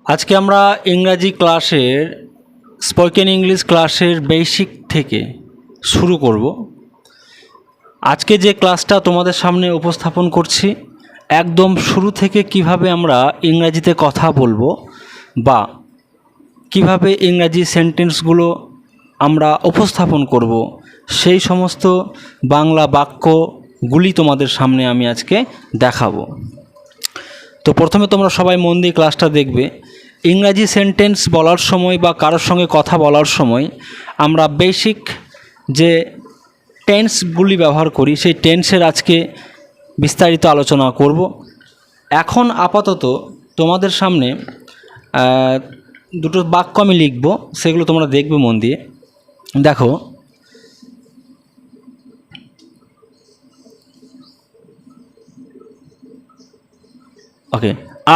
আজকে আমরা ইংরাজি ক্লাসের স্পোকেন ইংলিশ ক্লাসের বেসিক থেকে শুরু করব। আজকে যে ক্লাসটা তোমাদের সামনে উপস্থাপন করছি একদম শুরু থেকে কিভাবে আমরা ইংরাজিতে কথা বলবো বা কিভাবে ইংরাজি সেন্টেন্সগুলো আমরা উপস্থাপন করব সেই সমস্ত বাংলা বাক্যগুলি তোমাদের সামনে আমি আজকে দেখাবো। তো প্রথমে তোমরা সবাই মন দিয়ে ক্লাসটা দেখবে। ইংরাজি সেন্টেন্স বলার সময় বা কারোর সঙ্গে কথা বলার সময় আমরা বেসিক যে টেন্সগুলি ব্যবহার করি সেই টেন্সের আজকে বিস্তারিত আলোচনা করব। এখন আপাতত তোমাদের সামনে দুটো বাক্য আমি লিখব, সেগুলো তোমরা দেখবে মন দিয়ে। দেখো, ওকে,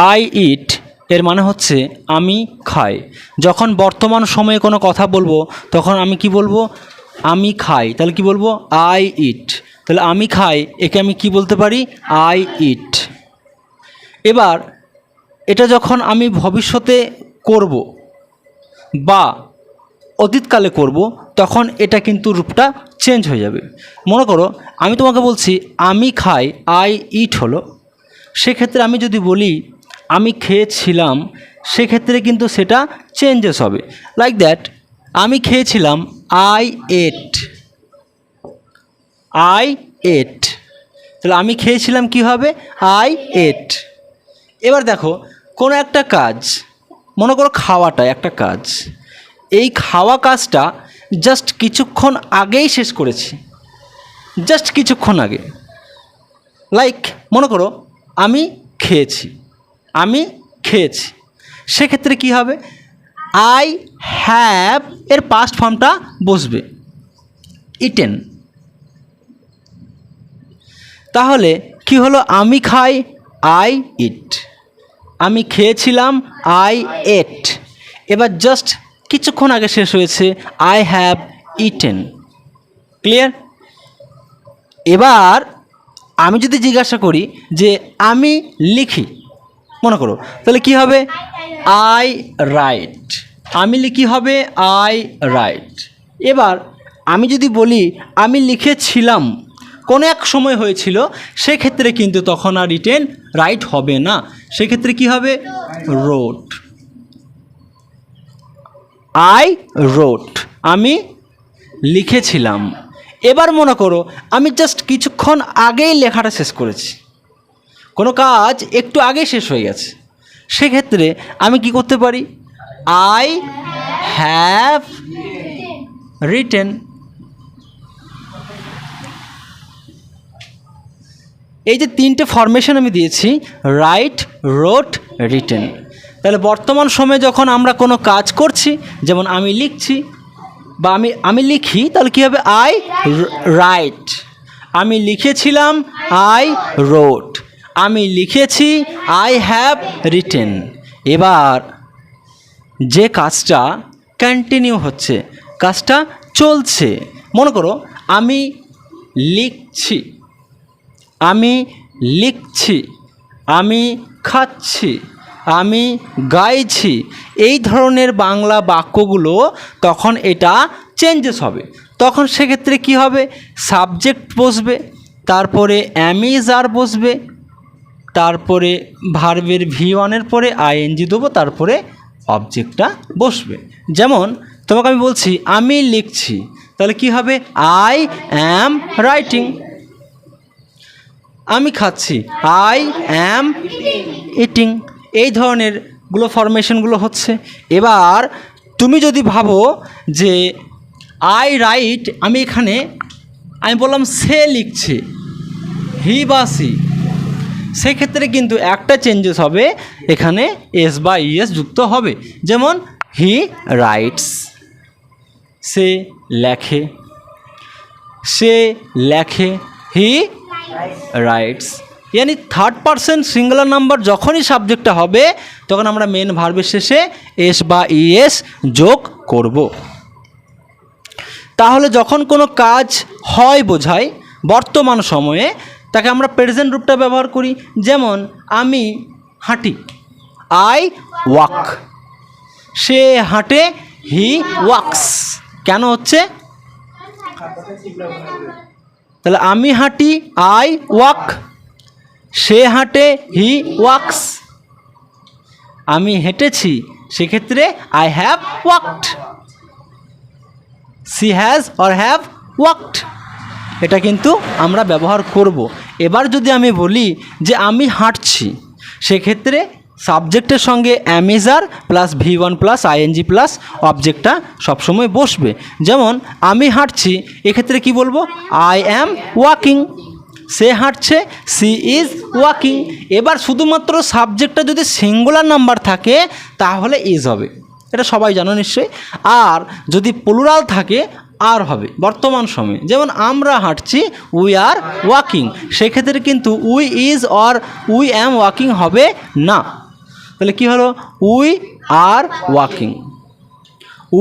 আই ইট এর মানে হচ্ছে আমি খাই। যখন বর্তমান সময়ে কোনো কথা বলবো তখন আমি কি বলবো? আমি খাই। তাহলে কি বলবো? I eat. তাহলে আমি খাই, একে আমি কি বলতে পারি? I eat. এবার এটা যখন আমি ভবিষ্যতে করব বা অতীতকালে করব তখন এটা কিন্তু রূপটা চেঞ্জ হয়ে যাবে। মনে করো আমি তোমাকে বলছি আমি খাই, আই ইট হলো। সেক্ষেত্রে আমি যদি বলি আমি খেয়েছিলাম, সেক্ষেত্রে কিন্তু সেটা চেঞ্জেস হবে। লাইক দ্যাট, আমি খেয়েছিলাম, আই এট। I ate. তাহলে আমি খেয়েছিলাম কি হবে? I ate. এবার দেখো, কোনো একটা কাজ, মনে করো খাওয়াটা একটা কাজ, এই খাওয়া কাজটা জাস্ট কিছুক্ষণ আগেই শেষ করেছি, জাস্ট কিছুক্ষণ আগে। লাইক মনে করো আমি খেয়েছি, আমি খেয়েছি, সেক্ষেত্রে কি হবে? আই হ্যাভ এর পাস্ট ফর্মটা বসবে, ইটেন। তাহলে কি হলো? আমি খাই, আই ইট। আমি খেয়েছিলাম, আই এট। এবার জাস্ট কিছুক্ষণ আগে শেষ হয়েছে, আই হ্যাভ ইটেন। ক্লিয়ার? এবার আমি যদি জিজ্ঞাসা করি যে আমি লিখি, মনে করো, তাহলে কি হবে? I right. আমি লিখি হবে আই রাইট। এবার আমি যদি বলি আমি লিখেছিলাম, কোনো এক সময় হয়েছিল, সেক্ষেত্রে কিন্তু তখন আর রিটেন রাইট হবে না, সেক্ষেত্রে কি হবে? রোট। আই রোট, আমি লিখেছিলাম। এবার মনে করো আমি জাস্ট কিছুক্ষণ আগেই লেখাটা শেষ করেছি, কোনো কাজ একটু আগে শেষ হয়ে গেছে, সেক্ষেত্রে আমি কি করতে পারি? I have written. এই যে তিনটে ফরমেশন আমি দিয়েছি, রাইট, রোট, রিটেন। তাহলে বর্তমান সময়ে যখন আমরা কোনো কাজ করছি, যেমন আমি লিখছি বা আমি লিখি, তাহলে কী হবে? I right. আমি লিখেছিলাম, আই রোট। আমি লিখেছি, আই হ্যাভ রিটেন। এবার যে কাজটা কন্টিনিউ হচ্ছে, কাজটা চলছে, মনে করো আমি লিখছি, আমি লিখছি, আমি খাচ্ছি, আমি গাইছি, এই ধরনের বাংলা বাক্যগুলো তখন এটা চেঞ্জেস হবে। তখন সেক্ষেত্রে কি হবে? সাবজেক্ট বসবে, তারপরে অ্যামিজ আর বসবে, তারপরে ভার্বের ভি1-এর পরে আইএনজি দেবো, তারপরে অবজেক্টটা বসবে। যেমন তোমাকে আমি বলছি আমি লিখছি, তাহলে কি হবে? I am writing. আমি খাচ্ছি, আই অ্যাম ইটিং। এই ধরনের ফরমেশনগুলো হচ্ছে। এবার তুমি যদি ভাবো যে আই রাইট, আমি এখানে আমি বললাম সে লিখছে, হি বা সি, সেক্ষেত্রে কিন্তু একটা চেঞ্জেস হবে, এখানে এস বা ইএস যুক্ত হবে। যেমন হি রাইটস, সে লেখে, সে লেখে, হি রাইটস। यानी থার্ড পারসন সিঙ্গুলার নাম্বার যখনই সাবজেক্টটা হবে তখন আমরা মেন ভার্বের শেষে এস বা ইএস যোগ করব। তাহলে যখন কোনো কাজ হয় বোঝায় বর্তমান সময়ে, তাকে আমরা প্রেজেন্ট রূপটা ব্যবহার করি। যেমন আমি হাঁটি, আই ওয়াক। সে হাঁটে, হি ওয়াক্স। কেন হচ্ছে? তাহলে আমি হাঁটি, আই ওয়াক। সে হাঁটে, হি ওয়াক্স। আমি হেঁটেছি, সেক্ষেত্রে I have walked. She has or have walked. এটা কিন্তু আমরা ব্যবহার করব। এবার যদি আমি বলি যে আমি হাঁটছি, সেক্ষেত্রে সাবজেক্টের সঙ্গে am is are plus V1 plus ING plus অবজেক্টটা সবসময় বসবে। যেমন আমি হাঁটছি, এক্ষেত্রে কি বলবো? I am walking. সে হাঁটছে, সি ইজ ওয়াকিং। এবার শুধুমাত্র সাবজেক্টটা যদি সিঙ্গুলার নাম্বার থাকে তাহলে ইজ হবে, এটা সবাই জানো নিশ্চয়ই। আর যদি প্লুরাল থাকে আর হবে বর্তমান সময়ে। যেমন আমরা হাঁটছি, উই আর ওয়াকিং, সেক্ষেত্রে কিন্তু we is or we am walking হবে না। তাহলে কি হলো? We are walking,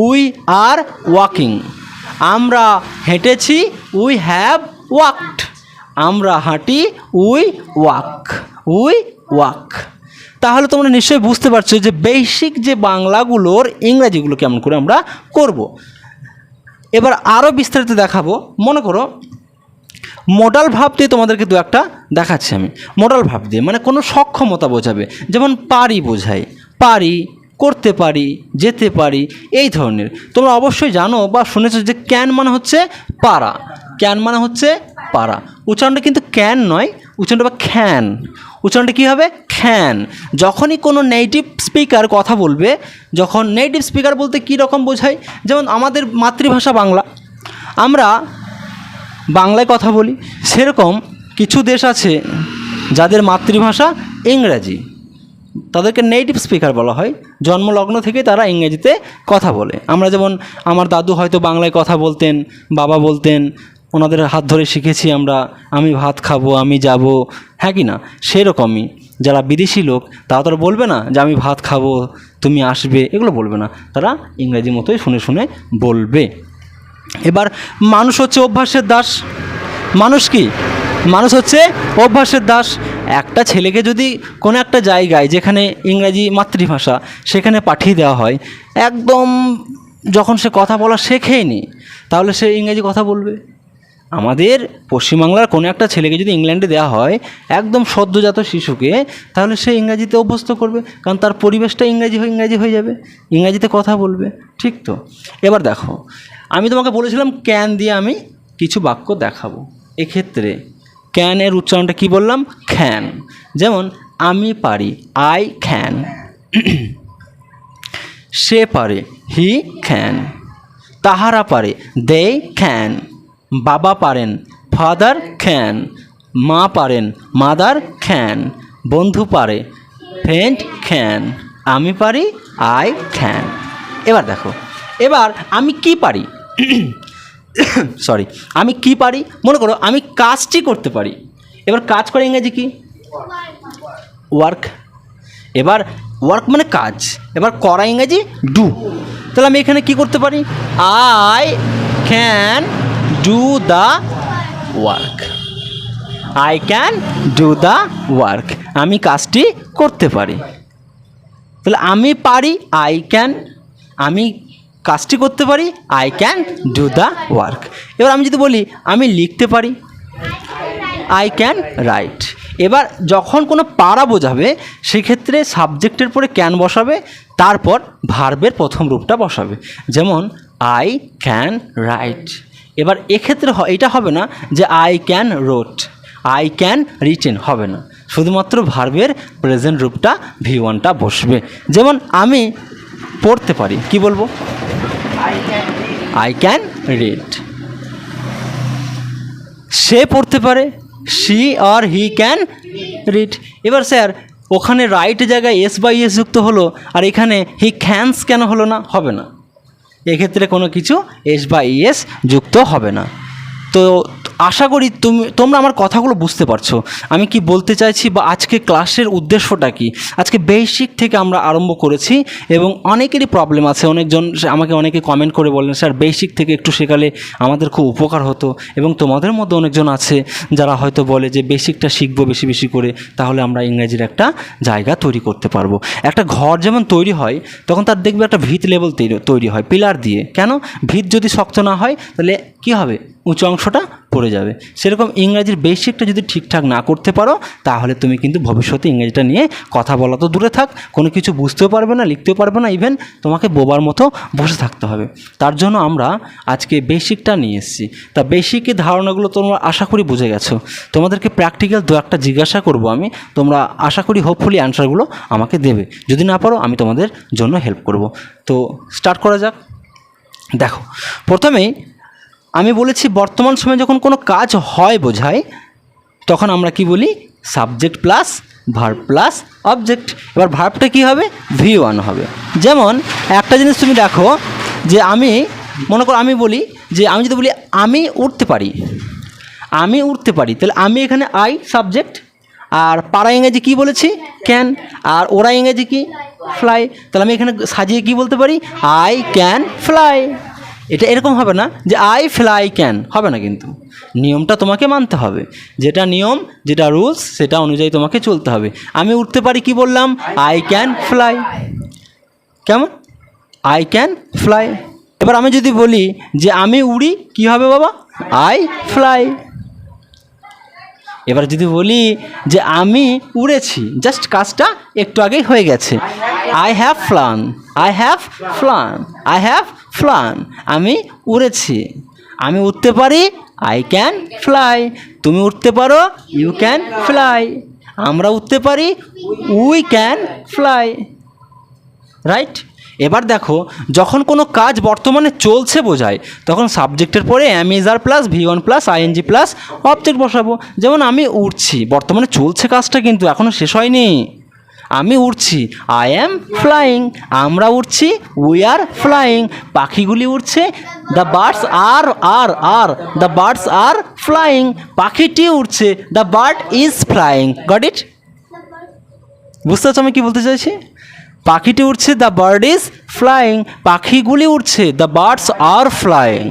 we are walking. আমরা হেঁটেছি, উই হ্যাভ ওয়াকড। আমরা হাঁটি, উই ওয়াক, উই ওয়াক। তাহলে তোমরা নিশ্চয়ই বুঝতে পারছো যে বেসিক যে বাংলাগুলোর ইংরাজিগুলো কেমন করে আমরা করব। এবার আরও বিস্তারিত দেখাবো। মনে করো মোডাল ভাব দিয়ে তোমাদেরকে দু একটা দেখাচ্ছি আমি। মোডাল ভাব দিয়ে মানে কোনো সক্ষমতা বোঝাবে। যেমন পারি বোঝায়, পারি, করতে পারি, যেতে পারি, এই ধরনের। তোমরা অবশ্যই জানো বা শুনেছো যে ক্যান মানে হচ্ছে পারা, ক্যান মানে হচ্ছে পারা। উচ্চারণটা কিন্তু ক্যান নয়, উচ্চারণটা বা খ্যান। উচ্চারণটা কী হবে? খ্যান। যখনই কোনো নেটিভ স্পিকার কথা বলবে, যখন নেটিভ স্পিকার বলতে কী রকম বোঝায়? যেমন আমাদের মাতৃভাষা বাংলা, আমরা বাংলায় কথা বলি, সেরকম কিছু দেশ আছে যাদের মাতৃভাষা ইংরাজি, তাদেরকে নেটিভ স্পিকার বলা হয়। জন্মলগ্ন থেকে তারা ইংরেজিতে কথা বলে। আমরা যেমন আমার দাদু হয়তো বাংলায় কথা বলতেন, বাবা বলতেন, ওনাদের হাত ধরে শিখেছি আমরা, আমি ভাত খাবো, আমি যাব, হ্যাঁ কি না? সেরকমই যারা বিদেশি লোক তারা তো বলবে না যে আমি ভাত খাবো, তুমি আসবে, এগুলো বলবে না। তারা ইংরেজি মতোই শুনে শুনে বলবে। এবার মানুষ হচ্ছে অভ্যাসের দাস। মানুষ কি? মানুষ হচ্ছে অভ্যাসের দাস। একটা ছেলেকে যদি কোনো একটা জায়গায় যেখানে ইংরাজি মাতৃভাষা সেখানে পাঠিয়ে দেওয়া হয়, একদম যখন সে কথা বলা শেখেনি, তাহলে সে ইংরেজি কথা বলবে। আমাদের পশ্চিমবাংলার কোনো একটা ছেলেকে যদি ইংল্যান্ডে দেওয়া হয়, একদম সদ্যজাত শিশুকে, তাহলে সে ইংরাজিতে অভ্যস্ত করবে, কারণ তার পরিবেশটা ইংরাজি হয়ে যাবে, ইংরাজিতে কথা বলবে। ঠিক তো? এবার দেখো, আমি তোমাকে বলেছিলাম ক্যান দিয়ে আমি কিছু বাক্য দেখাবো। এক্ষেত্রে ক্যানের উচ্চারণটা কি বললাম? খ্যান। যেমন আমি পারি, আই ক্যান। সে পারে, হি ক্যান। তাহারা পারে, দে ক্যান। বাবা পারেন, ফাদার ক্যান। মা পারেন, মাদার ক্যান। বন্ধু পারে, ফ্রেন্ড ক্যান। আমি পারি, আই ক্যান। এবার দেখো, এবার আমি কি পারি? সরি, আমি কি পারি? মনে করো আমি কাজটি করতে পারি। এবার কাজ করে ইংরেজি কি? ওয়ার্ক। এবার ওয়ার্ক মানে কাজ, এবার করা ইংরেজি ডু। তাহলে আমি এখানে কি করতে পারি? I can do the work. I can do the work. আমি কাজটি করতে পারি। তাহলে আমি পারি, আই ক্যান। আমি কাজটি করতে পারি, I can do the work. এবার আমি যদি বলি আমি লিখতে পারি, আই ক্যান রাইট। এবার যখন কোনো পারা বোঝাবে সেক্ষেত্রে সাবজেক্টের পরে ক্যান বসাবে, তারপর ভার্বের প্রথম রূপটা বসাবে। যেমন আই ক্যান রাইট। এবার এক্ষেত্রে এটা হবে না যে I can wrote, I can written, হবে না। শুধুমাত্র ভার্বের প্রেজেন্ট রূপটা V1টা বসবে। যেমন আমি পড়তে পারি, কি বলবো? I can read. সে পড়তে পারে, শি আর হি ক্যান রিড। এবার স্যার ওখানে রাইট জায়গায় এস বাই এস যুক্ত হলো, আর এখানে হি ক্যানস কেন হলো না? হবে না। এক্ষেত্রে কোনো কিছু এস বা এস যুক্ত হবে না। তো আশা করি তোমরা আমার কথাগুলো বুঝতে পারছো আমি কি বলতে চাইছি, বা আজকে ক্লাসের উদ্দেশ্যটা কি। আজকে বেসিক থেকে আমরা আরম্ভ করেছি এবং অনেকেরই প্রবলেম আছে। অনেকে কমেন্ট করে বললেন স্যার বেসিক থেকে একটু শেখালে আমাদের খুব উপকার হতো, এবং তোমাদের মধ্যে অনেকজন আছে যারা হয়তো বলে যে বেসিকটা শিখবো বেশি বেশি করে, তাহলে আমরা ইংরেজির একটা জায়গা তৈরি করতে পারবো। একটা ঘর যেমন তৈরি হয় তখন তার দেখবে একটা ভিত লেভেল তৈরি হয় পিলার দিয়ে। কেন? ভিত যদি শক্ত না হয় তাহলে কী হবে? উঁচু অংশটা পড়ে যাবে। সেরকম ইংরাজির বেসিকটা যদি ঠিকঠাক না করতে পারো তাহলে তুমি কিন্তু ভবিষ্যতে ইংরেজিটা নিয়ে কথা বলা তো দূরে থাক, কোনো কিছু বুঝতেও পারবে না, লিখতেও পারবে না, ইভেন তোমাকে বোবার মতো বসে থাকতে হবে। তার জন্য আমরা আজকে বেসিকটা নিয়ে এসেছি। তা বেসিকের ধারণাগুলো তোমরা আশা করি বুঝে গেছো। তোমাদেরকে প্র্যাকটিক্যাল দু একটা জিজ্ঞাসা করবো আমি, তোমরা আশা করি হোপফুলি অ্যান্সারগুলো আমাকে দেবে। যদি না পারো আমি তোমাদের জন্য হেল্প করব। তো স্টার্ট করা যাক। দেখো, প্রথমেই আমি বলেছি বর্তমান সময়ে যখন কোনো কাজ হয় বোঝায় তখন আমরা কি বলি? Subject plus verb plus object. এবার ভার্বটা কী হবে? V1 হবে। যেমন একটা জিনিস তুমি দেখো যে আমি মনে করো আমি বলি যে আমি যদি বলি আমি উঠতে পারি, আমি উঠতে পারি, তাহলে আমি এখানে আই সাবজেক্ট, আর পাড়া ইংরেজি কী বলেছি? ক্যান, আর ওরা ইংরেজি কি? ফ্লাই। তাহলে আমি এখানে সাজিয়ে কি বলতে পারি? I can fly. এটা এরকম হবে না যে আই ফ্লাই ক্যান, হবে না, কিন্তু নিয়মটা তোমাকে মানতে হবে। যেটা নিয়ম, যেটা রুলস, সেটা অনুযায়ী তোমাকে চলতে হবে। আমি উঠতে পারি কি বললাম? I can fly. কেমন? I can fly. এবার আমি যদি বলি যে আমি উড়ি, কি হবে বাবা? I fly. এবার যদি বলি যে আমি উড়েছি, জাস্ট কাজটা একটু আগেই হয়ে গেছে, I have flown, I have flown, I have flown. আমি উড়েছি। আমি উঠতে পারি, আই ক্যান ফ্লাই। তুমি উঠতে পারো, ইউ ক্যান ফ্লাই। আমরা উঠতে পারি, উই ক্যান ফ্লাই। রাইট? এবার দেখো, যখন কোনো কাজ বর্তমানে চলছে বোঝায় তখন সাবজেক্টের পরে am is are plus V1 plus ing plus object বসাবো। যেমন আমি উড়ছি, বর্তমানে চলছে কাজটা, কিন্তু এখনও শেষ হয়নি। আমি উড়ছি, আই অ্যাম ফ্লাইং। আমরা উড়ছি, উই আর ফ্লাইং। পাখিগুলি উড়ছে, the birds are the birds are flying. পাখিটি উড়ছে, the bird is flying. Got it? বুঝতে পারছো আমি কী বলতে চাইছি? পাখিটি উড়ছে, দ্য বার্ড ইজ ফ্লাইং। পাখিগুলি উড়ছে, দ্য বার্ডস আর ফ্লাইং।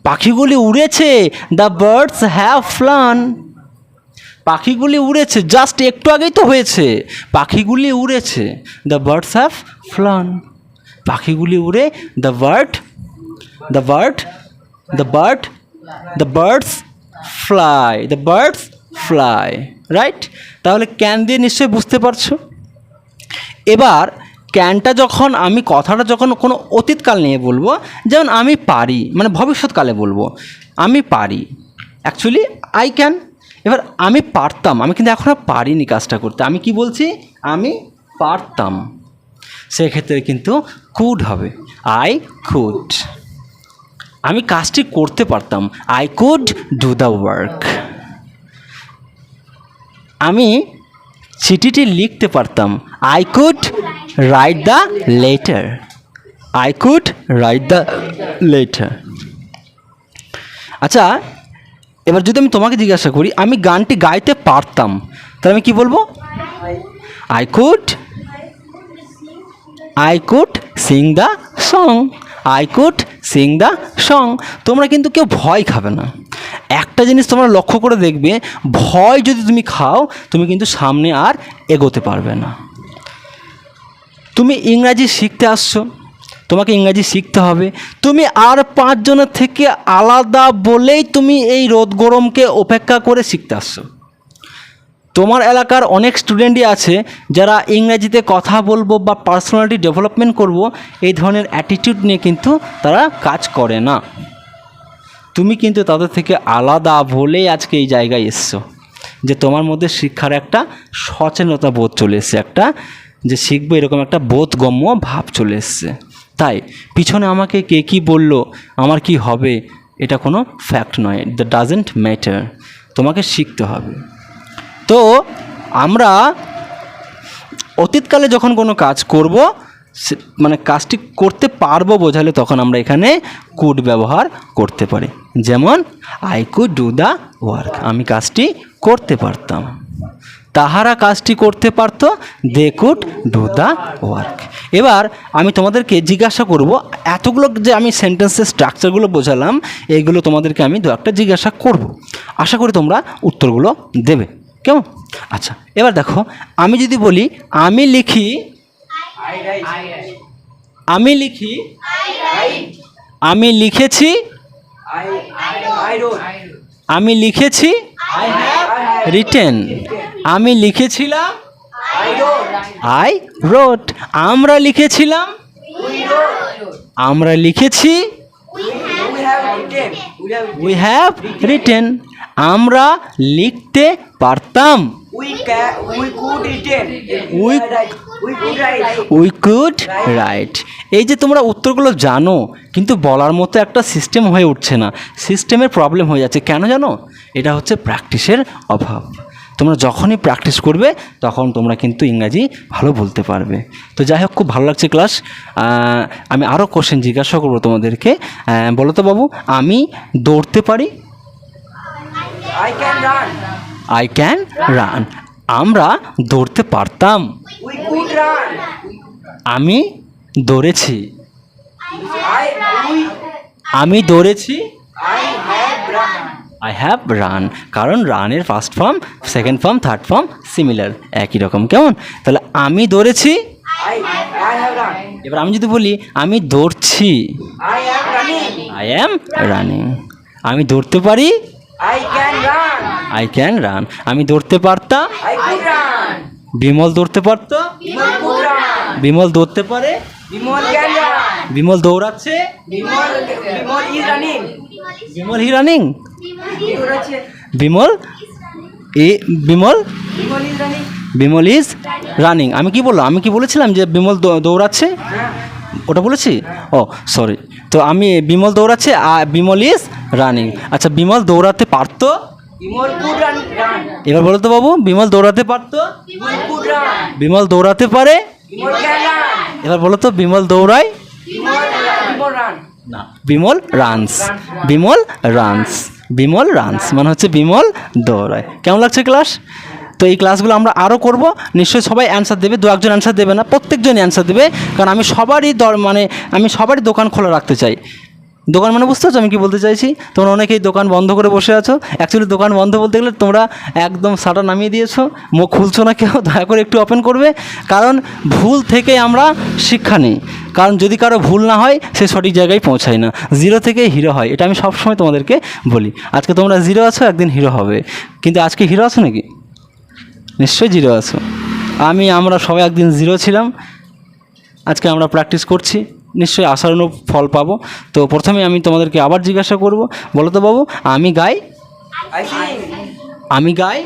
পাখিগুলি উড়েছে, দ্য বার্ডস হ্যাভ ফ্লান। পাখিগুলি উড়েছে, জাস্ট একটু আগেই তো হয়েছে। পাখিগুলি উড়েছে, দ্য বার্ডস হ্যাভ ফ্লান। পাখিগুলি উড়ে, the birds fly, the birds fly. Right? তাহলে ক্যান দিয়ে নিশ্চয়ই বুঝতে পারছো। এবার ক্যানটা যখন আমি কথাটা যখন কোনো অতীতকাল নিয়ে বলবো, যেমন আমি পারি, মানে ভবিষ্যৎকালে বলবো আমি পারি, অ্যাকচুয়ালি আই ক্যান। এবার আমি পারতাম, আমি কিন্তু এখন আর পারিনি কাজটা করতে। আমি কি বলছি? আমি পারতাম। সেক্ষেত্রে কিন্তু কুড হবে, আই কুড। আমি কাজটি করতে পারতাম, I could do the work. আমি চিঠিটি লিখতে পারতাম, I could write the letter. I could write the letter. আচ্ছা, এবার যদি আমি তোমাকে জিজ্ঞাসা করি আমি গানটি গাইতে পারতাম, তাহলে আমি কি বলবো? I could Singh the song. I could Singh the song. তোমরা কিন্তু কেউ ভয় খাবে না। একটা জিনিস তোমরা লক্ষ্য করে দেখবে, ভয় যদি তুমি খাও তুমি কিন্তু সামনে আর এগোতে পারবে না। তুমি ইংরাজি শিখতে আসছো, তোমাকে ইংরাজি শিখতে হবে। তুমি আর 5 জনের থেকে আলাদা বলেই তুমি এই রোদ গরমকে উপেক্ষা করে শিখতে আসছো। তোমার এলাকার অনেক স্টুডেন্টই আছে যারা ইংরাজিতে কথা বলবো বা পার্সোনালিটি ডেভেলপমেন্ট করব এই ধরনের অ্যাটিটিউড নিয়ে কিন্তু তারা কাজ করে না। তুমি কিন্তু তাদের থেকে আলাদা বলেই আজকে এই জায়গায় এসছো, যে তোমার মধ্যে শিক্ষার একটা সচেতনতা বোধ চলে এসছে, একটা যে শিখবো এরকম একটা বোধগম্য ভাব চলে এসছে। তাই পিছনে আমাকে কে কী বললো, আমার কি হবে, এটা কোনো ফ্যাক্ট নয়, দ্যাট ডাজেন্ট ম্যাটার। তোমাকে শিখতে হবে। তো আমরা অতীতকালে যখন কোনো কাজ করব মানে কাজটি করতে পারবো বোঝালে তখন আমরা এখানে কুড ব্যবহার করতে পারি। যেমন I could do the work, আমি কাজটি করতে পারতাম। তাহারা কাজটি করতে পারতো, they could do the work. এবার আমি তোমাদেরকে জিজ্ঞাসা করব, এতগুলো যে আমি সেন্টেন্সের স্ট্রাকচারগুলো বোঝালাম, এইগুলো তোমাদেরকে আমি দু একটা জিজ্ঞাসা করব, আশা করি তোমরা উত্তরগুলো দেবে, কেমন? আচ্ছা, এবার দেখো, আমি যদি বলি আমি লিখি, আমি লিখি, আমি লিখেছি, আমি লিখেছি, রিটেন, আমি লিখেছিলাম, আই রোট, আমরা লিখেছিলাম, আমরা লিখেছি, উই হ্যাভ রিটেন, আমরা লিখতে পারতাম, উই কুড রাইট। এই যে তোমরা উত্তরগুলো জানো, কিন্তু বলার মতো একটা সিস্টেম হয়ে উঠছে না, সিস্টেমের প্রবলেম হয়ে যাচ্ছে। কেন জানো? এটা হচ্ছে প্র্যাকটিসের অভাব। তোমরা যখনই প্র্যাকটিস করবে তখন তোমরা কিন্তু ইংরাজি ভালো বলতে পারবে। তো যাই হোক, খুব ভালো লাগছে ক্লাস। আমি আরও কোশ্চেন জিজ্ঞাসা করবো তোমাদেরকে। বলো তো বাবু, আমি দৌড়তে পারি, আই ক্যান রান, আমরা দৌড়তে পারতাম, আমি দৌড়েছি, আমি দৌড়েছি, আই হ্যাভ রান। কারণ রানের first form, second form, third form similar, একই রকম, কেমন? তাহলে আমি দৌড়েছি, এবার আমি যদি বলি আমি দৌড়ছি, আই অ্যাম রানিং, আমি দৌড়তে পারি, আই ক্যান রান, আমি দৌড়তে পারতাম, বিমল দৌড়তে পারতো, বিমল দৌড়তে পারে, বিমল দৌড়াচ্ছে, Bimal he running, Bimal Bimal is running. আমি কি বললাম? আমি কি বলেছিলাম যে বিমল দৌড়াচ্ছে? ওটা বলেছি? ও সরি। তো আমি বিমল দৌড়াচ্ছে, বিমল ইজ রানিং। আচ্ছা, বিমল দৌড়াতে পারতো, এবার বলো তো বাবু, বিমল দৌড়াতে পারতো, বিমল দৌড়াতে পারে, এবার বলো তো বিমল দৌড়ায় না, Bimal runs, Bimal runs, Bimal runs মানে হচ্ছে বিমল দৌড়ায়। কেমন লাগছে ক্লাস? তো এই ক্লাসগুলো আমরা আরও করব, নিশ্চয়ই সবাই অ্যান্সার দেবে, দু একজন অ্যান্সার দেবে না, প্রত্যেকজনই অ্যান্সার দেবে, কারণ আমি সবারই দোকান খোলা রাখতে চাই। দোকান মানে বুঝতে পারছো আমি কী বলতে চাইছি? তোমরা অনেকেই দোকান বন্ধ করে বসে আছো। অ্যাকচুয়ালি দোকান বন্ধ বলতে গেলে তোমরা একদম শাটার নামিয়ে দিয়েছো, মুখ খুলছো না কেউ, দয়া করে একটু ওপেন করবে, কারণ ভুল থেকে আমরা শিক্ষা নিই। কারণ যদি কারো ভুল না হয়, সে সঠিক জায়গায় পৌঁছায় না, জিরো থেকে হিরো হয়, এটা আমি সবসময় তোমাদেরকে বলি। আজকে তোমরা জিরো আছো, একদিন হিরো হবে, কিন্তু আজকে হিরো আছো নাকি? নিশ্চয়ই জিরো আছো। আমরা সবাই একদিন জিরো ছিলাম, আজকে আমরা প্র্যাকটিস করছি, নিশ্চয়ই আশানুরূপ ফল পাবো। তো প্রথমে আমি তোমাদেরকে আবার জিজ্ঞাসা করব, বলো তো বাবু, আমি গাই, আমি গাই,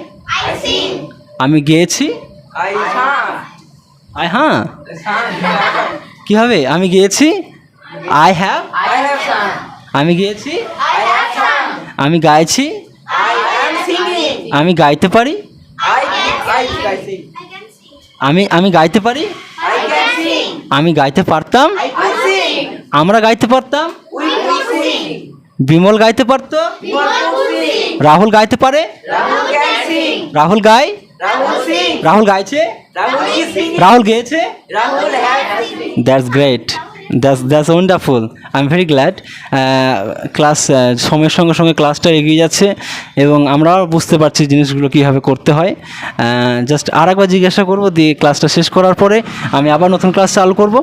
আমি গেয়েছি, হ্যাঁ কী হবে? আমি গিয়েছি, আই হ্যাভ, আমি গিয়েছি, আমি গাইছি, আমি গাইতে পারি, আমি গাইতে পারি, আমি গাইতে পারতাম, আমরা গাইতে পারতাম, বিমল গাইতে পারতো, রাহুল গাইতে পারে, রাহুল গায়, রাহুল গাইছে, রাহুল গেয়েছে। That's great, that's wonderful, I am very glad. Class সময়ের সঙ্গে সঙ্গে ক্লাসটা এগিয়ে যাচ্ছে এবং আমরাও বুঝতে পারছি জিনিসগুলো কীভাবে করতে হয়। জাস্ট আর একবার জিজ্ঞাসা করবো, দিয়ে ক্লাসটা শেষ করার পরে আমি আবার নতুন ক্লাস চালু করব।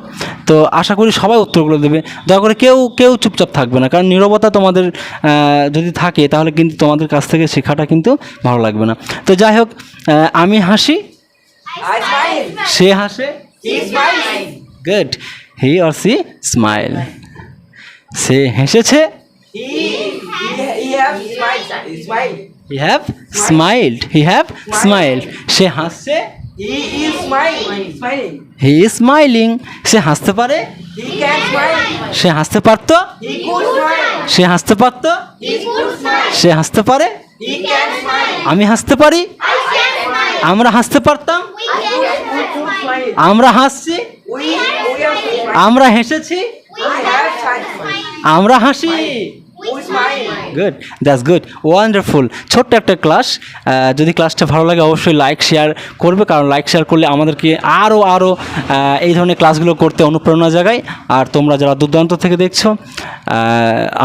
তো আশা করি সবাই উত্তরগুলো দেবে, দয়া করে কেউ চুপচাপ থাকবে না, কারণ নীরবতা তোমাদের যদি থাকে তাহলে কিন্তু তোমাদের কাছ থেকে শেখাটা কিন্তু ভালো লাগবে না। তো যাই হোক, আমি হাসি, সে হাসে, good, he or she smile, সে হেসেছে, হি হ্যাভ স্মাইলড, সে হাসছে, হি ইজ স্মাইলিং, সে হাসতে পারে, সে হাসতে পারতো, সে হাসতে পারতো, সে হাসতে পারে, আমি হাসতে পারি, আমরা হাসতে পারতাম, আমরা হাসছি, আমরা হেসেছি, আমরা হাসি। Good, that's good, wonderful. ছোট্ট একটা ক্লাস। যদি ক্লাসটা ভালো লাগে অবশ্যই লাইক শেয়ার করবে, কারণ লাইক শেয়ার করলে আমাদেরকে আরও এই ধরনের ক্লাসগুলো করতে অনুপ্রেরণা জাগায়। আর তোমরা যারা দূরদূরান্ত থেকে দেখছো,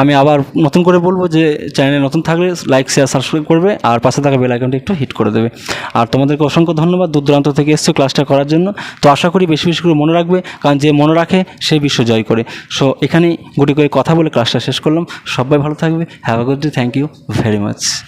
আমি আবার নতুন করে বলবো যে চ্যানেলে নতুন থাকলে লাইক শেয়ার সাবস্ক্রাইব করবে, আর পাশে থাকা বেল আইকনটা একটু হিট করে দেবে। আর তোমাদেরকে অসংখ্য ধন্যবাদ দূরদূরান্ত থেকে এসছো ক্লাসটা করার জন্য। তো আশা করি বেশি বেশি করে মনে রাখবে, কারণ যে মনে রাখে সে বিশ্ব জয় করে। সো এখানেই গুটি করে কথা বলে ক্লাসটা শেষ করলাম। সবাই ভালো থাকবে। Have a good day. Thank you very much.